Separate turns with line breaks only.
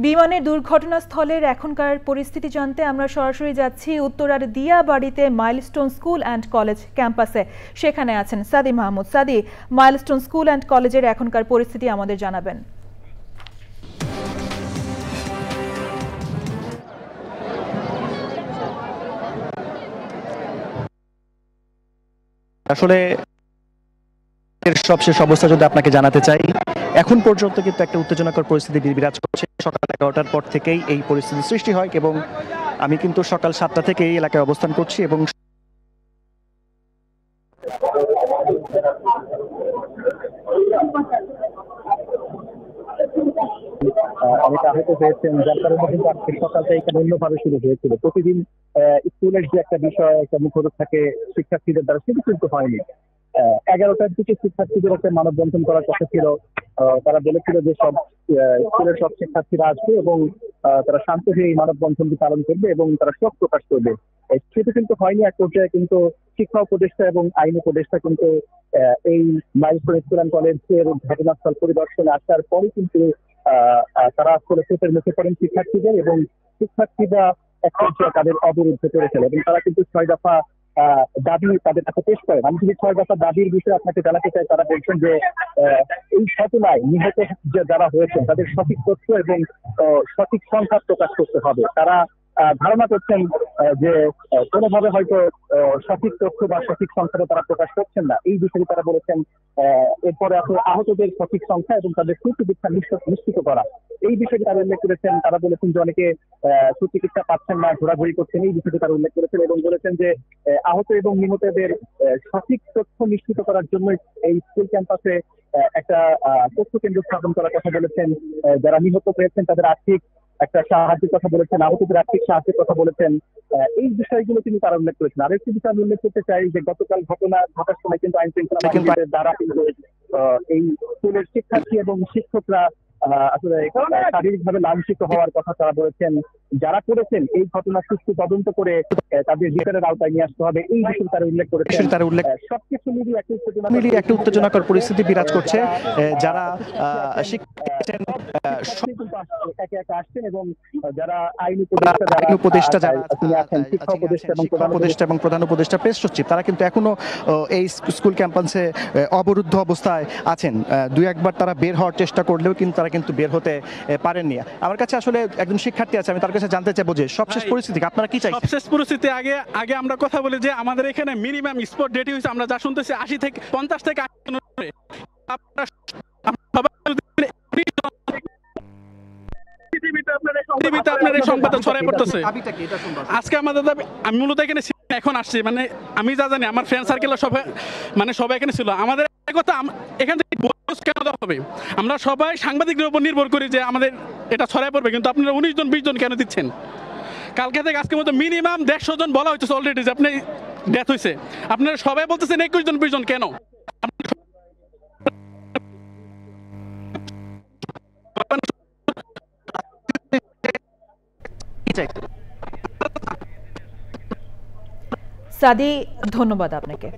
বিমানের দুর্ঘটনাস্থলের এখনকার পরিস্থিতি জানতে আমরা সরাসরি যাচ্ছি উত্তরার দিয়াবাড়িতে মাইলস্টোন স্কুল অ্যান্ড কলেজ ক্যাম্পাসে। সেখানে আছেন সাদি মাহমুদ। সাদি, মাইলস্টোন স্কুল অ্যান্ড কলেজের এখনকার পরিস্থিতি আমাদের জানাবেন।
আসলে সবশেষ অবস্থা যদি আপনাকে জানাতে চাই, এখন পর্যন্ত কিন্তু একটা উত্তেজনাকর পরিস্থিতি বিরাজ করছে। সকাল 11টার পর থেকেই এই পরিস্থিতি সৃষ্টি হয় এবং আমি কিন্তু সকাল 7টা থেকে এই এলাকায় অবস্থান করছি এবং অনেক আহত হয়েছেন, যার কারণে কিন্তু আজকে সকালটা এখানে অন্যভাবে শুরু হয়েছিল। প্রতিদিন স্কুলের যে একটা বিষয়, একটা মুখরোধ থাকে শিক্ষার্থীদের দ্বারা, সেটা কিন্তু হয়নি। 11টার দিকে শিক্ষার্থীদের একটা মানববন্ধন করার কথা ছিল। তারা বলেছিল যে সব স্কুলের সব শিক্ষার্থীরা আসবে এবং তারা শান্ত হয়ে এই মানববন্ধনটি পালন করবে এবং তারা শোক প্রকাশ করবে। সেটা কিন্তু হয়নি। এক পর্যায়ে কিন্তু শিক্ষা উপদেষ্টা এবং আইন উপদেষ্টা কিন্তু এই মাইলস্টোন স্কুল অ্যান্ড কলেজের ঘটনাস্থল পরিদর্শনে আসার পরে কিন্তু তারা আসলে চোখের মুখে পড়েন শিক্ষার্থীদের এবং শিক্ষার্থীরা এক পর্যায়ে তাদের অবরুদ্ধ করে ফেলে এবং তারা কিন্তু 6 দফা দাবি তাদের কাছে পেশ করেন। আমি যদি 6 দফা দাবির বিষয়ে আপনাকে জানাতে চাই, তারা বলছেন যে এই ঘটনায় নিহত যারা হয়েছেন তাদের সঠিক তথ্য এবং সঠিক সংখ্যা প্রকাশ করতে হবে। তারা ধারণা করছেন যে কোনোভাবে হয়তো সঠিক তথ্য বা সঠিক সংখ্যাটা তারা প্রকাশ করছেন না। এই বিষয়ে তারা বলেছেন এরপরে আসলে আহতদের সঠিক সংখ্যা এবং তাদের সুচিকিৎসা নিশ্চিত করা, এই বিষয়টি তারা উল্লেখ করেছেন। তারা বলেছেন যে অনেকে সুচিকিৎসা পাচ্ছেন না, ঘোরাঘুরি করছেন, এই বিষয়টি তারা উল্লেখ করেছেন এবং বলেছেন যে আহত এবং নিহতদের সঠিক তথ্য নিশ্চিত করার জন্য এই স্কুল ক্যাম্পাসে একটা তথ্য কেন্দ্র স্থাপন করার কথা বলেছেন। যারা নিহত হয়েছেন তাদের আর্থিক একটা সাহায্যের কথা বলেছেন, আহতদের আর্থিক সাহায্যের কথা বলেছেন। এই বিষয়গুলো কিন্তু তারা উল্লেখ করেছেন। আরেকটি বিষয় আমি উল্লেখ করতে চাই যে গতকাল ঘটনা ঘটার সময় কিন্তু আইন শৃঙ্খলা বাহিনীর দ্বারা কিন্তু এই স্কুলের শিক্ষার্থী এবং শিক্ষকরা আসলে শারীরিকভাবে লাঞ্ছিত হওয়ার কথা তারা বলেছেন। যারা করেছেন এই ঘটনা সুষ্ঠু তদন্ত করে তাদের বিচারের আওতায় নিয়ে আসতে হবে, এই বিষয়ে তারা উল্লেখ করেছেন। সবকিছু মিলিয়ে একটা উত্তেজনাকর পরিস্থিতি বিরাজ করছে। যারা একে একে আসছেন এবং যারা আইন উপদেষ্টা যারা আছেন, শিক্ষা উপদেষ্টা এবং প্রধান উপদেষ্টা প্রেস সচিব, তারা কিন্তু এখনো এই স্কুল ক্যাম্পাসে অবরুদ্ধ অবস্থায় আছেন। দুই একবার তারা বের হওয়ার চেষ্টা করলেও কিন্তু তারা কিন্তু বের হতে পারেননি। আমার কাছে আসলে একজন শিক্ষার্থী আছে, আমি তার কাছে জানতে চাইবো যে সবশেষ পরিস্থিতি আপনারা কি চাই?
সবশেষ পরিস্থিতি আগে আমরা কথা বলি যে আমাদের এখানে মিনিমাম স্পট ডেট হয়েছে, আমরা যা শুনতেছি 80 থেকে 50 থেকে 80 আজকে আমাদের দাবি, আমি মূলত এখানে এখন আসছি, মানে আমি যা জানি আমার ফ্রেন্ড সার্কেল সবাই এখানে ছিল। আমাদের কথা এখান থেকে কেন দেওয়া হবে? আমরা সবাই সাংবাদিকদের উপর নির্ভর করি যে আমাদের এটা ছড়ায় পড়বে, কিন্তু আপনারা 19 জন 20 জন কেন দিচ্ছেন? কালকে থেকে আজকের মতো মিনিমাম 150 জন বলা হয়েছে অলরেডি যে আপনি ডেথ হয়েছে, আপনারা সবাই বলতেছেন 21 জন 20 জন কেন?
সাদি, ধন্যবাদ আপনাকে।